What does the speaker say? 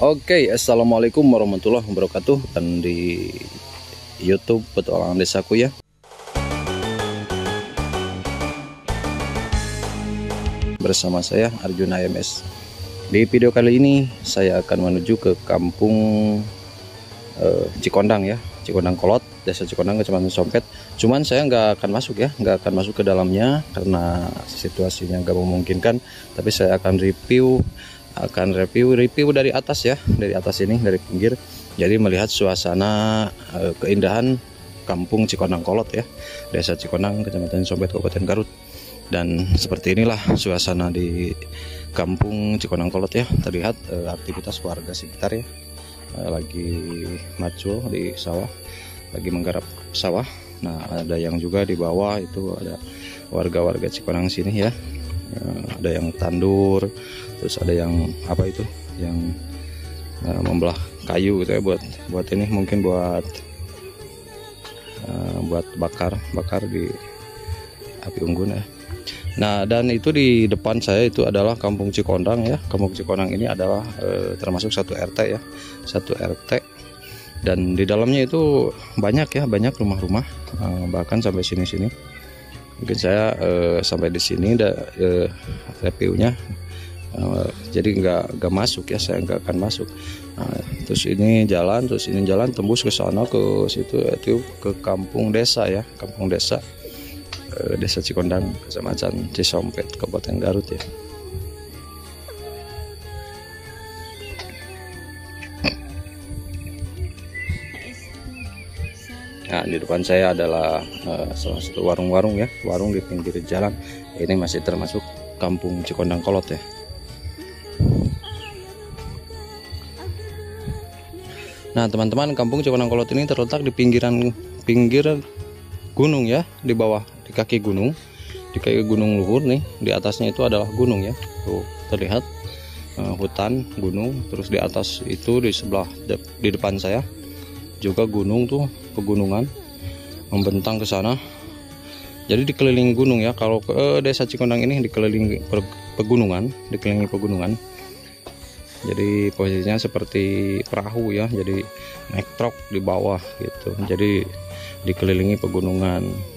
Oke, assalamualaikum warahmatullahi wabarakatuh. Dan di YouTube Petualangan Desaku ya, bersama saya Arjuna MS. Di video kali ini saya akan menuju ke kampung Cikondang ya, Cikondang Kolot, Desa Cikondang, Kecamatan Sompet. Cuman saya nggak akan masuk ya, nggak akan masuk ke dalamnya karena situasinya nggak memungkinkan. Tapi saya akan review dari atas ya, dari atas ini, dari pinggir. Jadi melihat suasana keindahan kampung Cikondang Kolot ya, Desa Cikondang, Kecamatan Sompet, Kabupaten Garut. Dan seperti inilah suasana di kampung Cikondang Kolot ya. Terlihat aktivitas warga sekitar ya, lagi macul di sawah, lagi menggarap sawah. Nah, ada yang juga di bawah itu ada warga-warga Cikondang sini ya. Ada yang tandur, terus ada yang apa itu, yang membelah kayu gitu ya, buat ini mungkin buat bakar di api unggun ya. Nah, dan itu di depan saya itu adalah kampung Cikondang ya. Kampung Cikondang ini adalah termasuk satu RT ya, satu RT. Dan di dalamnya itu banyak rumah-rumah, bahkan sampai sini-sini. Mungkin saya sampai di sini reviewnya, jadi nggak masuk ya, saya nggak akan masuk. Nah, terus ini jalan tembus ke sana, ke situ itu ke kampung desa ya, kampung desa Desa Cikondang, Kecamatan Cisompet, Kabupaten Garut ya. Nah, di depan saya adalah salah satu warung-warung ya, warung di pinggir jalan. Ini masih termasuk kampung Cikondang Kolot ya. Nah, teman-teman, kampung Cikondang Kolot ini terletak di pinggir gunung ya, di bawah, di kaki gunung luhur nih. Di atasnya itu adalah gunung ya, tuh terlihat hutan gunung. Terus di atas itu, di sebelah di depan saya juga gunung, tuh pegunungan membentang ke sana. Jadi dikelilingi gunung ya. Kalau ke Desa Cikondang ini dikelilingi pegunungan. Jadi posisinya seperti perahu ya, jadi naik truk di bawah gitu. Jadi dikelilingi pegunungan.